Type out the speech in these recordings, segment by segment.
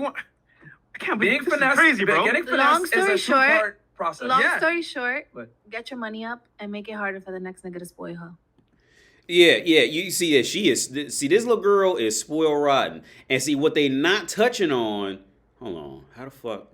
I can't believe this is crazy, bro. Getting Long finesse is story a short, two-part process. long story short, What? get your money up and make it harder for the next nigga to spoil her. Yeah, you see that she is. See, this little girl is spoiled rotten, and see what they not touching on. Hold on, how the fuck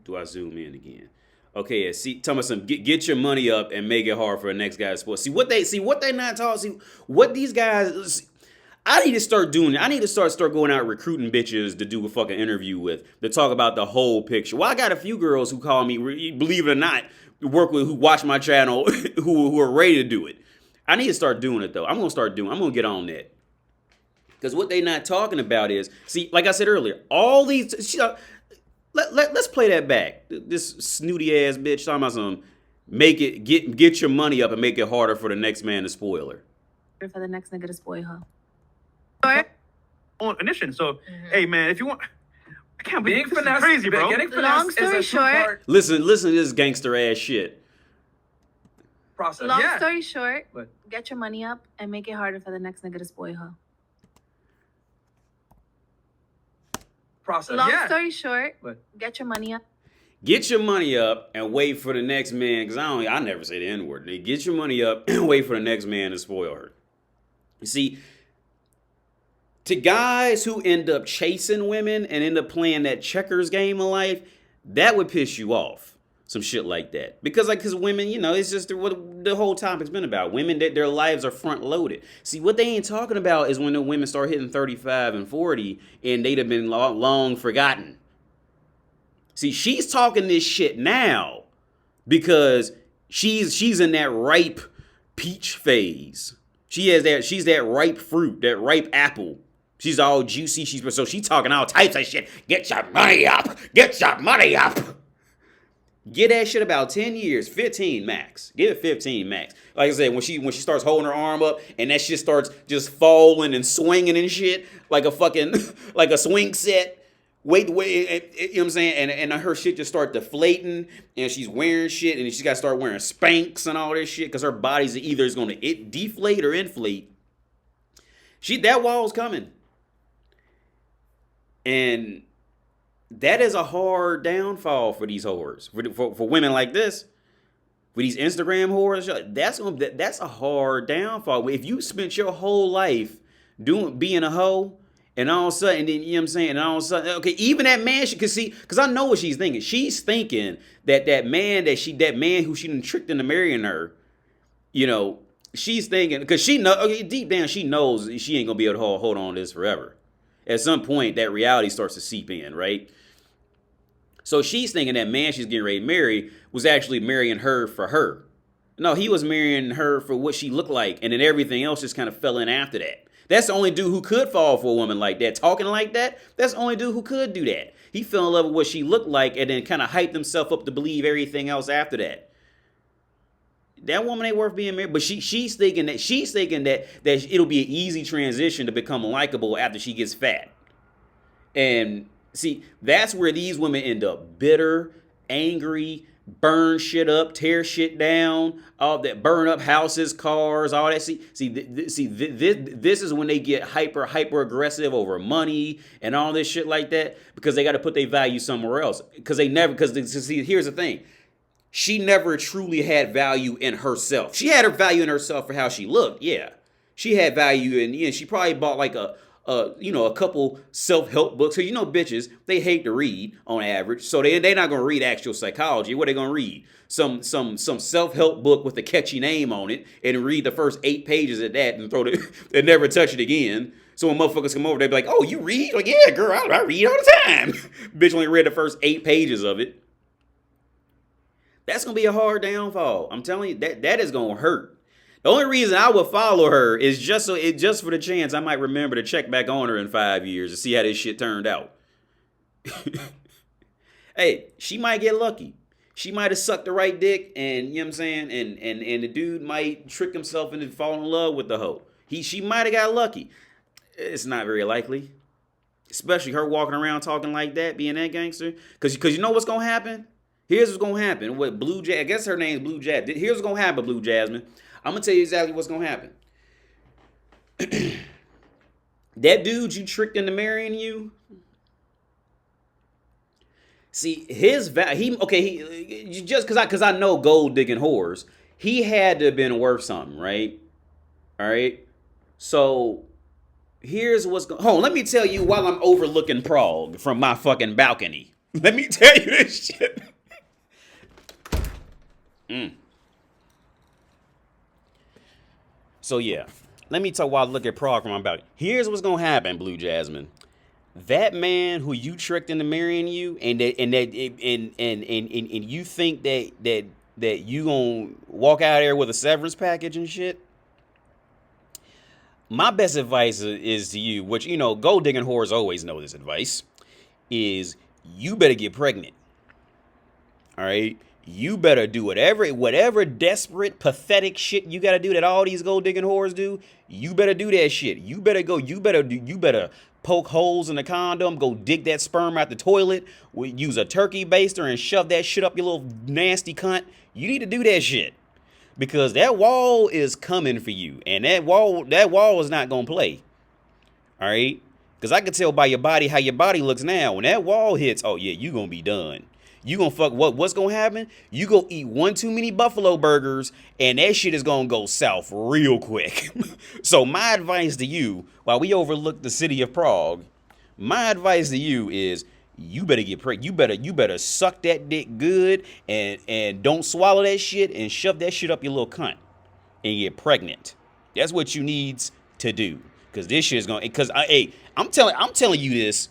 do I zoom in again? Okay, yeah, see, tell me some. Get your money up and make it hard for the next guy to spoil. See what they not talking. See what these guys. See, I need to start doing. I need to start going out recruiting bitches to do a fucking interview with to talk about the whole picture. Well, I got a few girls who call me, believe it or not, who watch my channel, who are ready to do it. I need to start doing it though. I'm gonna get on that. Because what they not talking about is, see, like I said earlier, all these. Let's play that back. This snooty ass bitch talking about some. Get your money up and make it harder for the next man to spoil her. For the next nigga to spoil her. On initiation. So, hey man, if you want, I can't believe this is crazy, bro. Getting Long finesse is a story short, two-part Listen to this gangster ass shit. process. long story short, What? get your money up and make it harder for the next nigga to spoil her. Process. Long story short, What? get your money up. Get your money up and wait for the next man, because I never say the N-word. Get your money up and wait for the next man to spoil her. You see, to guys who end up chasing women and end up playing that checkers game of life, that would piss you off. Some shit like that. Because women, it's just what the whole topic's been about. Women, their lives are front loaded. See, what they ain't talking about is when the women start hitting 35 and 40 and they'd have been long forgotten. See, she's talking this shit now because she's in that ripe peach phase. She's that ripe fruit, that ripe apple. She's all juicy. So she's talking all types of shit. Get your money up. Get your money up. Get that shit about 10 years, 15 max. Give it 15 max. Like I said, when she starts holding her arm up and that shit starts just falling and swinging and shit like a fucking like a swing set. Wait, you know what I'm saying? And her shit just start deflating and she's wearing shit and she's got to start wearing Spanx and all this shit because her body's either is going to deflate or inflate. That wall's coming. And that is a hard downfall for these whores. For women like this, for these Instagram whores, that's a hard downfall. If you spent your whole life being a hoe, and all of a sudden, then, you know what I'm saying? And all of a sudden, okay, even that man, because I know what she's thinking. She's thinking that man who she done tricked into marrying her, she's thinking, because deep down, she knows she ain't going to be able to hold on to this forever. At some point, that reality starts to seep in, right? So she's thinking that man she's getting ready to marry was actually marrying her for her. No, he was marrying her for what she looked like, and then everything else just kind of fell in after that. That's the only dude who could fall for a woman like that. Talking like that, that's the only dude who could do that. He fell in love with what she looked like and then kind of hyped himself up to believe everything else after that. That woman ain't worth being married. But she's thinking that it'll be an easy transition to become likable after she gets fat. And see, that's where these women end up bitter, angry, burn shit up, tear shit down, all that, burn up houses, cars, all that. This is when they get hyper aggressive over money and all this shit like that because they got to put their value somewhere else. Because here's the thing. She never truly had value in herself. She had her value in herself for how she looked, yeah. She had value in, she probably bought like a couple self-help books. So bitches, they hate to read on average. So they're not gonna read actual psychology. What are they gonna read? Some self-help book with a catchy name on it and read the first 8 pages of that and throw it and never touch it again. So when motherfuckers come over, they be like, "Oh, you read?" Like, yeah, girl, I read all the time. Bitch only read the first 8 pages of it. That's gonna be a hard downfall. I'm telling you, that is gonna hurt. The only reason I would follow her is just for the chance I might remember to check back on her in 5 years to see how this shit turned out. Hey, she might get lucky. She might have sucked the right dick, and you know what I'm saying, and the dude might trick himself into falling in love with the hoe. She might have got lucky. It's not very likely, especially her walking around talking like that, being that gangster. Because you know what's gonna happen. Here's what's gonna happen. What Blue Jazz? I guess her name's Blue Jazz. Here's what's gonna happen, Blue Jasmine. I'm gonna tell you exactly what's gonna happen. That dude you tricked into marrying you, See, he just because I know gold digging whores, he had to have been worth something, right? All right. So here's what's going. Hold on, let me tell you while I'm overlooking Prague from my fucking balcony. Let me tell you this shit. So yeah, let me tell while I look at Prague from my balcony. Here's what's gonna happen, Blue Jasmine. That man who you tricked into marrying you, and you think that you gonna walk out there with a severance package and shit. My best advice is to you, which gold digging whores always know this advice, is you better get pregnant. All right, you better do whatever desperate, pathetic shit you gotta do that all these gold digging whores do. You better do that shit. You better poke holes in the condom, go dig that sperm out the toilet, use a turkey baster and shove that shit up your little nasty cunt. You need to do that shit. Because that wall is coming for you. And that wall is not gonna play. Alright? Because I can tell by your body how your body looks now. When that wall hits, oh yeah, you gonna be done. You gonna fuck what's gonna happen? You gonna eat one too many buffalo burgers and that shit is gonna go south real quick. So my advice to you, while we overlook the city of Prague, my advice to you is you better get pregnant. You better suck that dick good and don't swallow that shit and shove that shit up your little cunt and get pregnant. That's what you needs to do. Cause this shit is gonna I'm telling you this.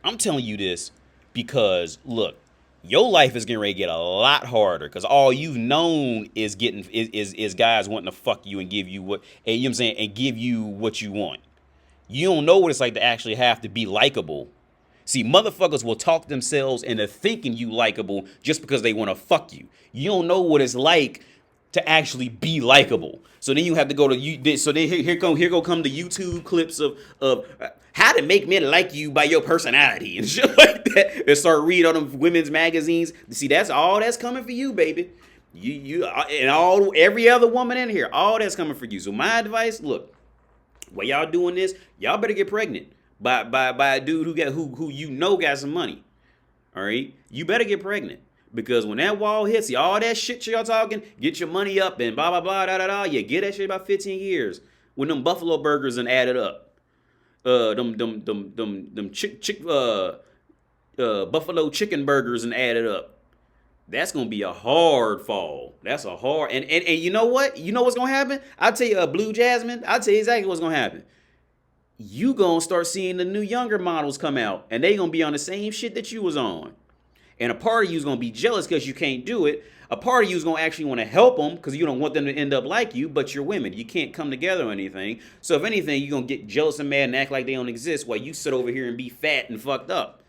I'm telling you this. Because look, your life is getting ready to get a lot harder. Because all you've known is guys wanting to fuck you and give you what, and you know what I'm saying, and give you what you want. You don't know what it's like to actually have to be likable. See, motherfuckers will talk themselves into thinking you likable just because they want to fuck you. You don't know what it's like to actually be likable. So then you have to go to you. So then here come the YouTube clips of how to make men like you by your personality and shit like that. And start reading on them women's magazines. See, that's all that's coming for you, baby. You and every other woman in here, all that's coming for you. So my advice, look, while y'all doing this, y'all better get pregnant by a dude who you know got some money. All right, you better get pregnant. Because when that wall hits, all that shit y'all talking, get your money up and blah, blah, blah, da, da, da. Yeah, get that shit about 15 years. When them buffalo burgers and added up. Buffalo chicken burgers and added up. That's going to be a hard fall. That's a hard, and you know what? You know what's going to happen? I'll tell you, Blue Jasmine, I'll tell you exactly what's going to happen. You going to start seeing the new younger models come out, and they going to be on the same shit that you was on. And a part of you is going to be jealous because you can't do it. A part of you is going to actually want to help them because you don't want them to end up like you, but you're women. You can't come together or anything. So if anything, you're going to get jealous and mad and act like they don't exist while you sit over here and be fat and fucked up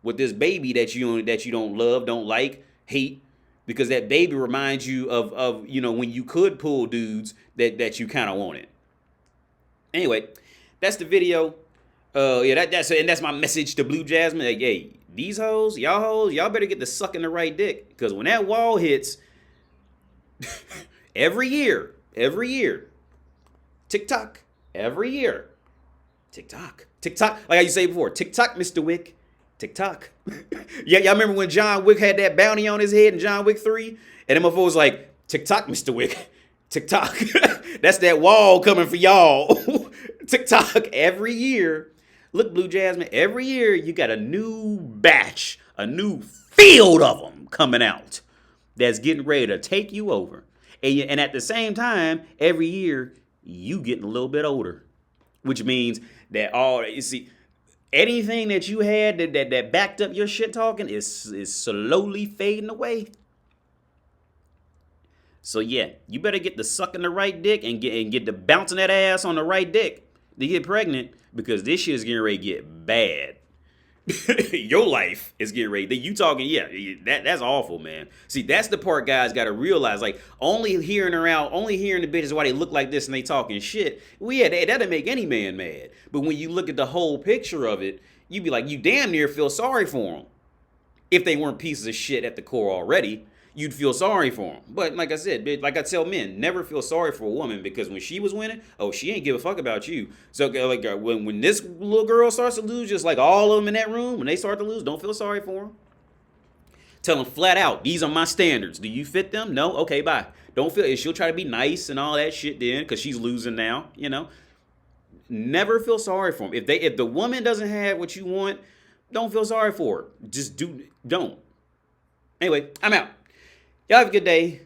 with this baby that you don't love, don't like, hate, because that baby reminds you of when you could pull dudes that you kind of wanted. Anyway, that's the video. That's my message to Blue Jasmine. Like, hey, these hoes, y'all better get to sucking the right dick. Because when that wall hits, every year, TikTok, every year, TikTok, like I used to say before, TikTok, Mr. Wick, TikTok. Yeah, y'all remember when John Wick had that bounty on his head in John Wick 3? And them motherfuckers was like, TikTok, Mr. Wick, TikTok. That's that wall coming for y'all. TikTok every year. Look, Blue Jasmine, every year you got a new batch, a new field of them coming out that's getting ready to take you over. And at the same time, every year you getting a little bit older, which means that anything that you had that backed up your shit talking is slowly fading away. So yeah, you better get the sucking the right dick and get the bouncing that ass on the right dick to get pregnant, because this shit is getting ready to get bad. Your life is getting ready. You talking, yeah, that's awful, man. See, that's the part guys got to realize. Like, only hearing the bitches why they look like this and they talking shit. Well, yeah, that'll make any man mad. But when you look at the whole picture of it, you be like, you damn near feel sorry for them. If they weren't pieces of shit at the core already. you'd feel sorry for them. But like I said, like I tell men, never feel sorry for a woman, because when she was winning, oh, she ain't give a fuck about you. So like when this little girl starts to lose, just like all of them in that room, when they start to lose, don't feel sorry for them. Tell them flat out, these are my standards. Do you fit them? No? Okay, bye. Don't feel, she'll try to be nice and all that shit then, because she's losing now, you know. Never feel sorry for them. If the woman doesn't have what you want, don't feel sorry for her. Just don't. Anyway, I'm out. Y'all have a good day.